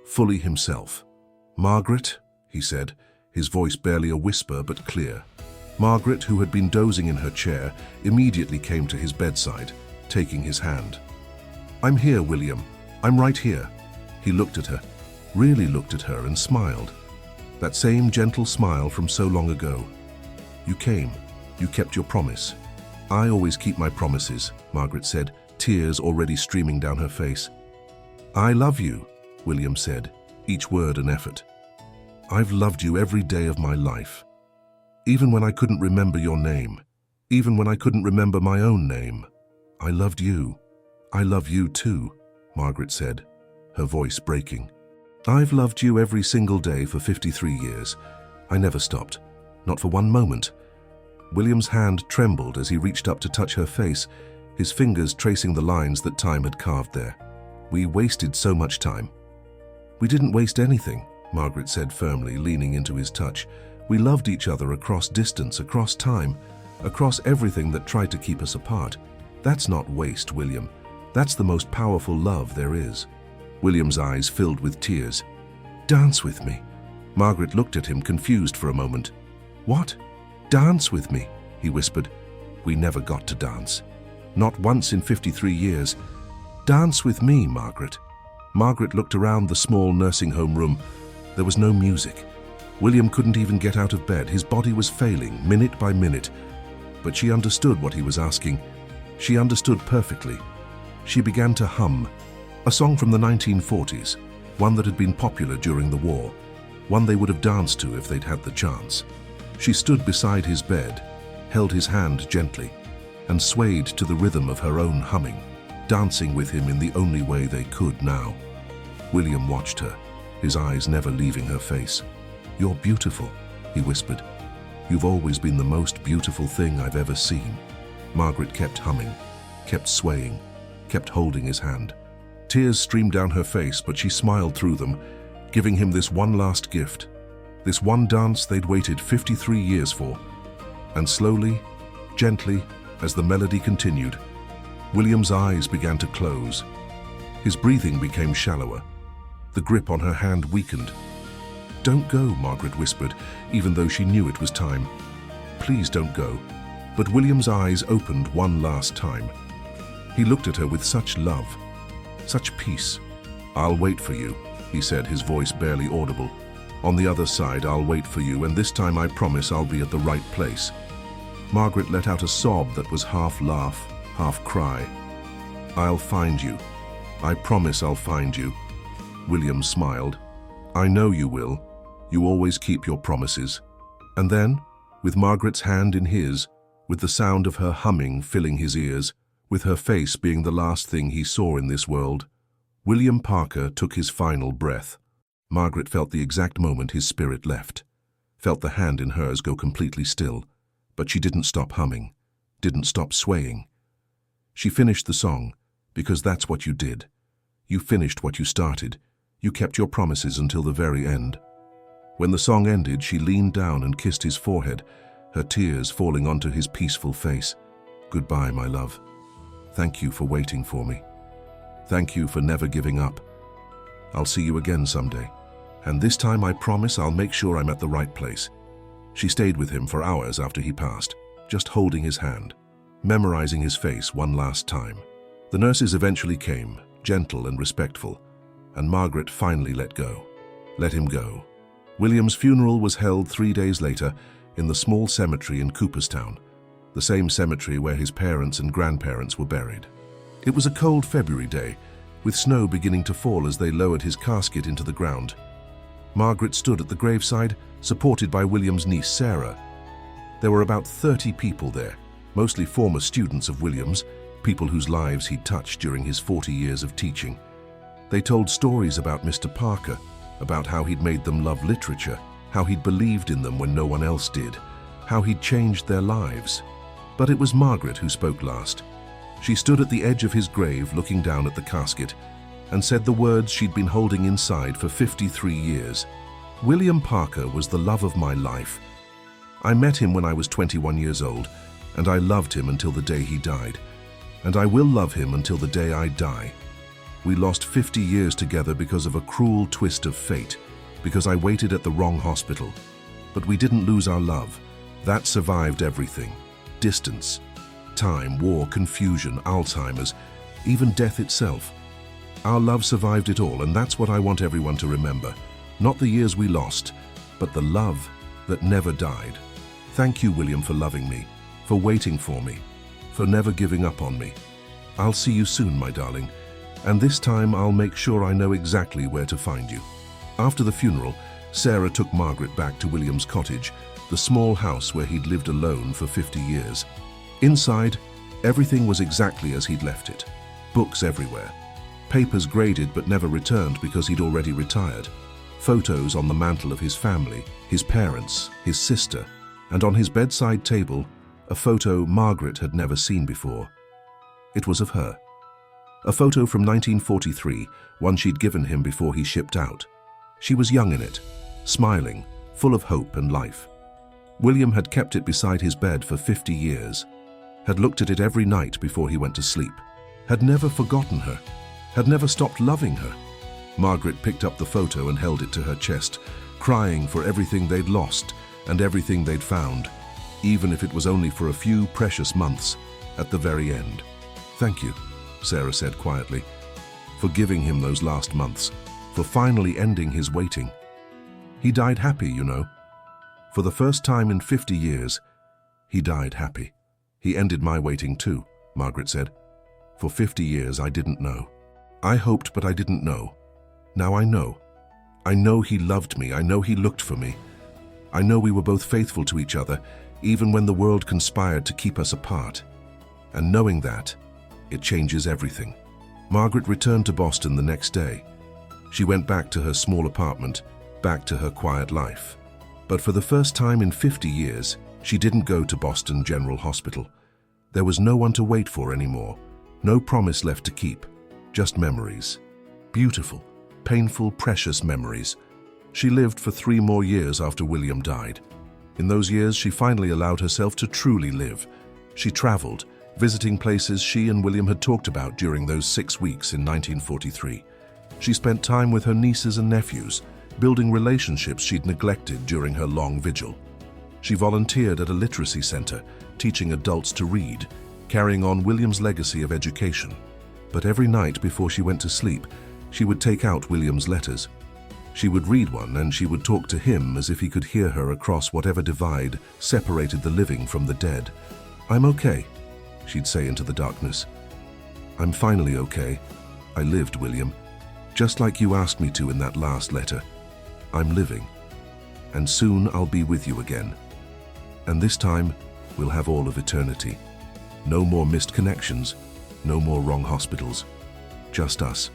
A: Fully himself. "Margaret," he said, his voice barely a whisper but clear. Margaret, who had been dozing in her chair, immediately came to his bedside, taking his hand. "I'm here, William. I'm right here." He looked at her, really looked at her, and smiled. That same gentle smile from so long ago. "You came. You kept your promise." "I always keep my promises," Margaret said, tears already streaming down her face. "I love you," William said, each word an effort. "I've loved you every day of my life. Even when I couldn't remember your name. Even when I couldn't remember my own name. I loved you. I love you too," Margaret said, her voice breaking. "I've loved you every single day for 53 years. I never stopped. Not for one moment." William's hand trembled as he reached up to touch her face, his fingers tracing the lines that time had carved there. "We wasted so much time." "We didn't waste anything," Margaret said firmly, leaning into his touch. "We loved each other across distance, across time, across everything that tried to keep us apart. That's not waste, William. That's the most powerful love there is." William's eyes filled with tears. "Dance with me. Margaret looked at him, confused for a moment. "What? Dance with me?" he whispered. "We never got to dance. Not once in 53 years. Dance with me, Margaret." Margaret looked around the small nursing home room. There was no music. William couldn't even get out of bed. His body was failing, minute by minute. But she understood what he was asking. She understood perfectly. She began to hum, a song from the 1940s, one that had been popular during the war, one they would have danced to if they'd had the chance. She stood beside his bed, held his hand gently, and swayed to the rhythm of her own humming, dancing with him in the only way they could now. William watched her, his eyes never leaving her face. "You're beautiful," he whispered. "You've always been the most beautiful thing I've ever seen." Margaret kept humming, kept swaying, kept holding his hand. Tears streamed down her face, but she smiled through them, giving him this one last gift, this one dance they'd waited 53 years for. And slowly, gently, as the melody continued, William's eyes began to close. His breathing became shallower. The grip on her hand weakened. "Don't go," Margaret whispered, even though she knew it was time. "Please don't go." But William's eyes opened one last time. He looked at her with such love, such peace. "I'll wait for you," he said, his voice barely audible. "On the other side, I'll wait for you, and this time I promise I'll be at the right place." Margaret let out a sob that was half laugh, half cry. "I'll find you. I promise I'll find you." William smiled. "I know you will. You always keep your promises." And then, with Margaret's hand in his, with the sound of her humming filling his ears, with her face being the last thing he saw in this world, William Parker took his final breath. Margaret felt the exact moment his spirit left, felt the hand in hers go completely still, but she didn't stop humming, didn't stop swaying. She finished the song, because that's what you did. You finished what you started. You kept your promises until the very end. When the song ended, she leaned down and kissed his forehead, her tears falling onto his peaceful face. "Goodbye, my love. Thank you for waiting for me. Thank you for never giving up. I'll see you again someday. And this time I promise I'll make sure I'm at the right place." She stayed with him for hours after he passed, just holding his hand, memorizing his face one last time. The nurses eventually came, gentle and respectful, and Margaret finally let him go. William's funeral was held 3 days later in the small cemetery in Cooperstown, the same cemetery where his parents and grandparents were buried. It was a cold February day, with snow beginning to fall as they lowered his casket into the ground. Margaret stood at the graveside, supported by William's niece Sarah. There were about 30 people there, mostly former students of William's, people whose lives he'd touched during his 40 years of teaching. They told stories about Mr. Parker, about how he'd made them love literature, how he'd believed in them when no one else did, how he'd changed their lives. But it was Margaret who spoke last. She stood at the edge of his grave looking down at the casket and said the words she'd been holding inside for 53 years. "William Parker was the love of my life. I met him when I was 21 years old, and I loved him until the day he died. And I will love him until the day I die. We lost 50 years together because of a cruel twist of fate, because I waited at the wrong hospital. But we didn't lose our love. That survived everything. Distance, time, war, confusion, Alzheimer's, even death itself. Our love survived it all, and that's what I want everyone to remember. Not the years we lost, but the love that never died. Thank you, William, for loving me, for waiting for me, for never giving up on me. I'll see you soon, my darling, and this time I'll make sure I know exactly where to find you." After the funeral, Sarah took Margaret back to William's cottage, the small house where he'd lived alone for 50 years. Inside, everything was exactly as he'd left it. Books everywhere. Papers graded but never returned because he'd already retired. Photos on the mantel of his family, his parents, his sister, and on his bedside table, a photo Margaret had never seen before. It was of her. A photo from 1943, one she'd given him before he shipped out. She was young in it, smiling, full of hope and life. William had kept it beside his bed for 50 years, had looked at it every night before he went to sleep, had never forgotten her, had never stopped loving her. Margaret picked up the photo and held it to her chest, crying for everything they'd lost and everything they'd found, even if it was only for a few precious months at the very end. "Thank you," Sarah said quietly, "for giving him those last months, for finally ending his waiting. He died happy, you know. For the first time in 50 years, he died happy." "He ended my waiting too," Margaret said. "For 50 years I didn't know. I hoped, but I didn't know. Now I know. I know he loved me. I know he looked for me. I know we were both faithful to each other, even when the world conspired to keep us apart. And knowing that, it changes everything." Margaret returned to Boston the next day. She went back to her small apartment, back to her quiet life. But for the first time in 50 years, she didn't go to Boston General Hospital. There was no one to wait for anymore, no promise left to keep, just memories. Beautiful, painful, precious memories. She lived for 3 more years after William died. In those years, she finally allowed herself to truly live. She traveled, visiting places she and William had talked about during those 6 weeks in 1943. She spent time with her nieces and nephews, building relationships she'd neglected during her long vigil. She volunteered at a literacy center, teaching adults to read, carrying on William's legacy of education. But every night before she went to sleep, she would take out William's letters. She would read one and she would talk to him as if he could hear her across whatever divide separated the living from the dead. "I'm okay," she'd say into the darkness. "I'm finally okay. I lived, William, just like you asked me to in that last letter. I'm living, and soon I'll be with you again. And this time, we'll have all of eternity. No more missed connections, no more wrong hospitals. Just us,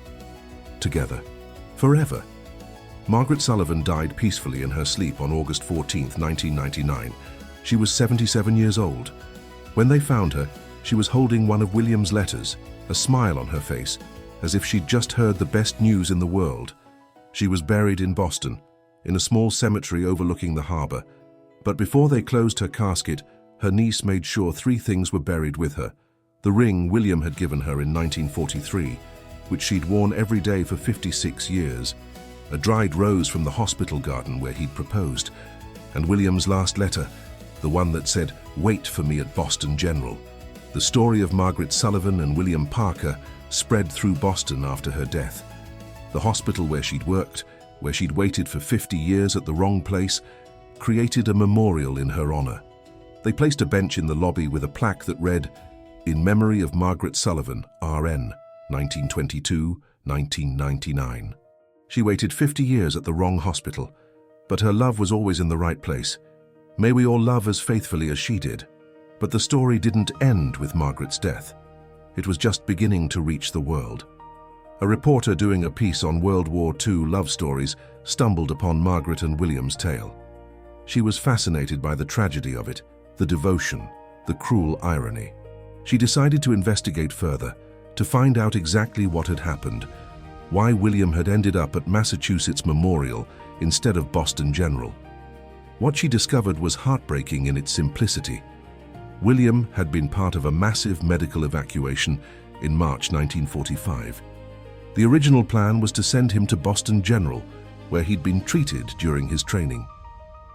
A: together, forever." Margaret Sullivan died peacefully in her sleep on August 14, 1999. She was 77 years old. When they found her, she was holding one of William's letters, a smile on her face, as if she'd just heard the best news in the world. She was buried in Boston, in a small cemetery overlooking the harbor. But before they closed her casket, her niece made sure 3 things were buried with her. The ring William had given her in 1943, which she'd worn every day for 56 years, a dried rose from the hospital garden where he'd proposed, and William's last letter, the one that said, "Wait for me at Boston General." The story of Margaret Sullivan and William Parker spread through Boston after her death. The hospital where she'd worked, where she'd waited for 50 years at the wrong place, created a memorial in her honor. They placed a bench in the lobby with a plaque that read, "In memory of Margaret Sullivan, RN, 1922-1999. She waited 50 years at the wrong hospital, but her love was always in the right place. May we all love as faithfully as she did." But the story didn't end with Margaret's death. It was just beginning to reach the world. A reporter doing a piece on World War II love stories stumbled upon Margaret and William's tale. She was fascinated by the tragedy of it, the devotion, the cruel irony. She decided to investigate further, to find out exactly what had happened, why William had ended up at Massachusetts Memorial instead of Boston General. What she discovered was heartbreaking in its simplicity. William had been part of a massive medical evacuation in March 1945. The original plan was to send him to Boston General, where he'd been treated during his training.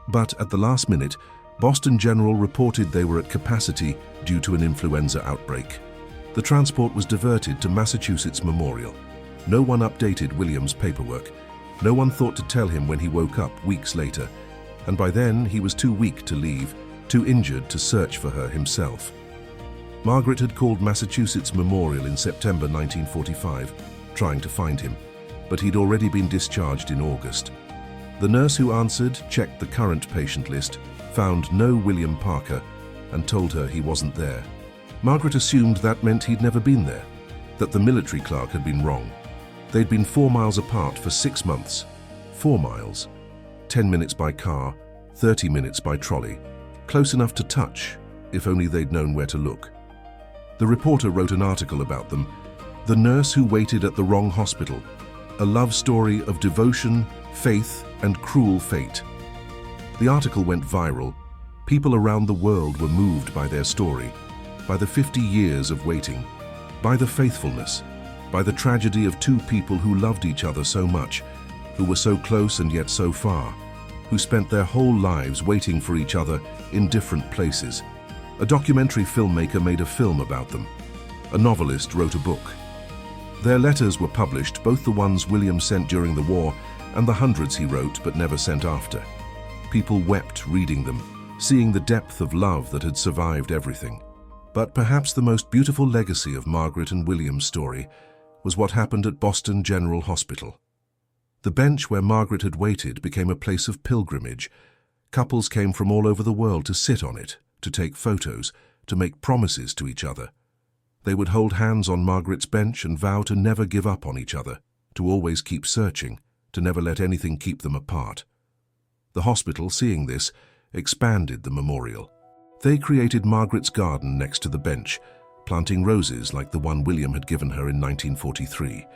A: But at the last minute, Boston General reported they were at capacity due to an influenza outbreak. The transport was diverted to Massachusetts Memorial. No one updated William's paperwork. No one thought to tell him when he woke up weeks later. And by then, he was too weak to leave, too injured to search for her himself. Margaret had called Massachusetts Memorial in September 1945, trying to find him, but he'd already been discharged in August. The nurse who answered checked the current patient list, found no William Parker, and told her he wasn't there. Margaret assumed that meant he'd never been there, that the military clerk had been wrong. They'd been 4 miles apart for 6 months. 4 miles. 10 minutes by car, 30 minutes by trolley. Close enough to touch, if only they'd known where to look. The reporter wrote an article about them, "The Nurse Who Waited at the Wrong Hospital, a love story of devotion, faith, and cruel fate." The article went viral. People around the world were moved by their story, by the 50 years of waiting, by the faithfulness, by the tragedy of 2 people who loved each other so much, who were so close and yet so far. who spent their whole lives waiting for each other in different places. A documentary filmmaker made a film about them. A novelist wrote a book. Their letters were published, both the ones William sent during the war and the hundreds he wrote but never sent after. People wept reading them, seeing the depth of love that had survived everything. But perhaps the most beautiful legacy of Margaret and William's story was what happened at Boston General Hospital. The bench where Margaret had waited became a place of pilgrimage. Couples came from all over the world to sit on it, to take photos, to make promises to each other. They would hold hands on Margaret's bench and vow to never give up on each other, to always keep searching, to never let anything keep them apart. The hospital, seeing this, expanded the memorial. They created Margaret's garden next to the bench, planting roses like the one William had given her in 1943.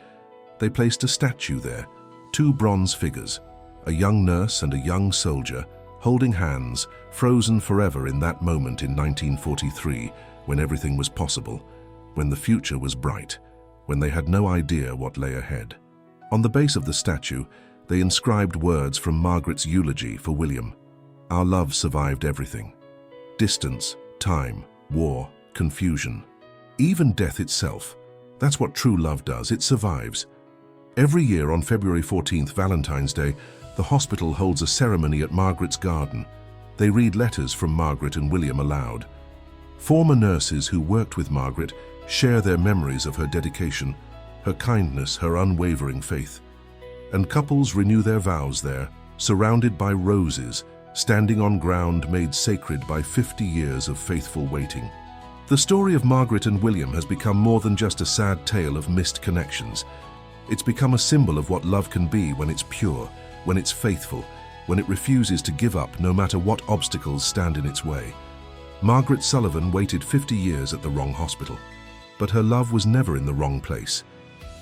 A: They placed a statue there, 2 bronze figures, a young nurse and a young soldier, holding hands, frozen forever in that moment in 1943, when everything was possible, when the future was bright, when they had no idea what lay ahead. On the base of the statue, they inscribed words from Margaret's eulogy for William. Our love survived everything. Distance, time, war, confusion. Even death itself. That's what true love does, it survives. Every year on February 14th, Valentine's Day, the hospital holds a ceremony at Margaret's garden. They read letters from Margaret and William aloud. Former nurses who worked with Margaret share their memories of her dedication, her kindness, her unwavering faith. And couples renew their vows there, surrounded by roses, standing on ground made sacred by 50 years of faithful waiting. The story of Margaret and William has become more than just a sad tale of missed connections. It's become a symbol of what love can be when it's pure, when it's faithful, when it refuses to give up no matter what obstacles stand in its way. Margaret Sullivan waited 50 years at the wrong hospital, but her love was never in the wrong place.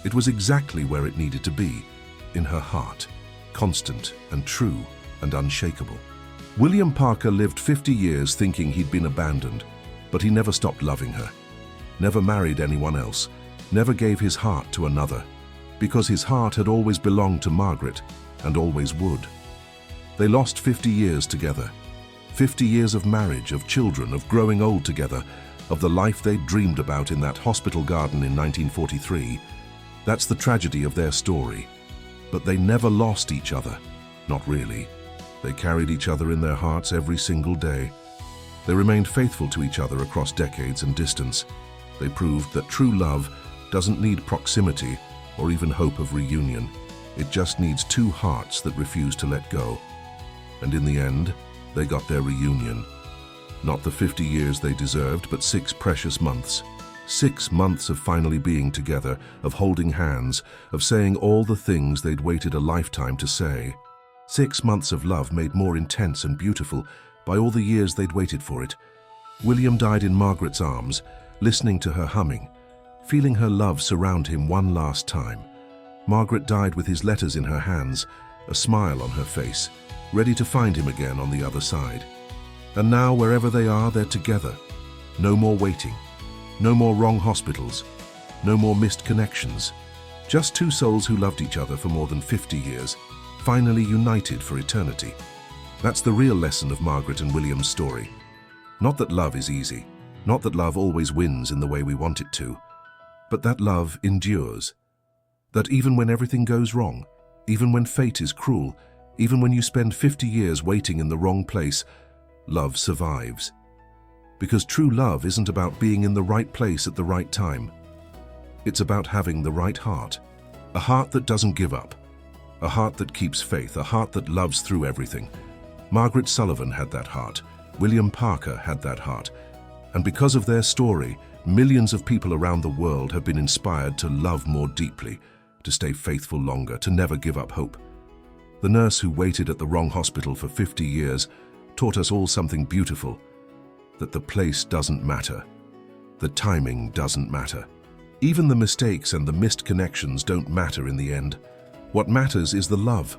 A: It was exactly where it needed to be, in her heart, constant and true and unshakable. William Parker lived 50 years thinking he'd been abandoned, but he never stopped loving her, never married anyone else, never gave his heart to another, because his heart had always belonged to Margaret and always would. They lost 50 years together, 50 years of marriage, of children, of growing old together, of the life they'd dreamed about in that hospital garden in 1943. That's the tragedy of their story. But they never lost each other, not really. They carried each other in their hearts every single day. They remained faithful to each other across decades and distance. They proved that true love doesn't need proximity or even hope of reunion. It just needs 2 hearts that refuse to let go. And in the end, they got their reunion. Not the 50 years they deserved, but 6 precious months. 6 months of finally being together, of holding hands, of saying all the things they'd waited a lifetime to say. 6 months of love made more intense and beautiful by all the years they'd waited for it. William died in Margaret's arms, listening to her humming, feeling her love surround him one last time. Margaret died with his letters in her hands, a smile on her face, ready to find him again on the other side. And now, wherever they are, they're together. No more waiting. No more wrong hospitals. No more missed connections. Just 2 souls who loved each other for more than 50 years, finally united for eternity. That's the real lesson of Margaret and William's story. Not that love is easy. Not that love always wins in the way we want it to. But that love endures. That even when everything goes wrong, even when fate is cruel, even when you spend 50 years waiting in the wrong place, love survives. Because true love isn't about being in the right place at the right time. It's about having the right heart. A heart that doesn't give up. A heart that keeps faith. A heart that loves through everything. Margaret Sullivan had that heart. William Parker had that heart. And because of their story, millions of people around the world have been inspired to love more deeply, to stay faithful longer, to never give up hope. The nurse who waited at the wrong hospital for 50 years taught us all something beautiful. That the place doesn't matter. The timing doesn't matter. Even the mistakes and the missed connections don't matter in the end. What matters is the love.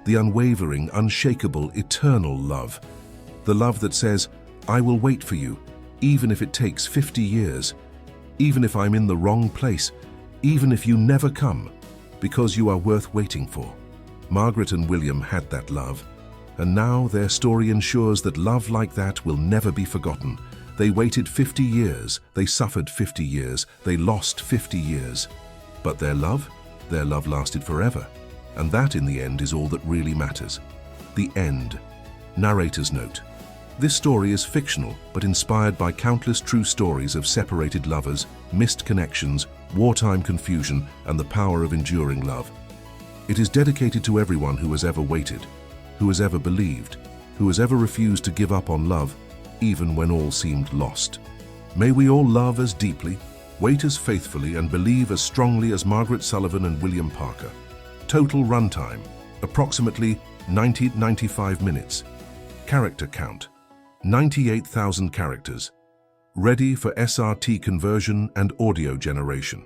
A: The unwavering, unshakable, eternal love. The love that says, I will wait for you, even if it takes 50 years. Even if I'm in the wrong place. Even if you never come. Because you are worth waiting for. Margaret and William had that love. And now their story ensures that love like that will never be forgotten. They waited 50 years, they suffered 50 years, they lost 50 years. But their love lasted forever. And that in the end is all that really matters. The end. Narrator's note. This story is fictional, but inspired by countless true stories of separated lovers, missed connections, wartime confusion, and the power of enduring love. It is dedicated to everyone who has ever waited, who has ever believed, who has ever refused to give up on love, even when all seemed lost. May we all love as deeply, wait as faithfully, and believe as strongly as Margaret Sullivan and William Parker. Total runtime, approximately 90-95 minutes. Character count, 98,000 characters. Ready for SRT conversion and audio generation.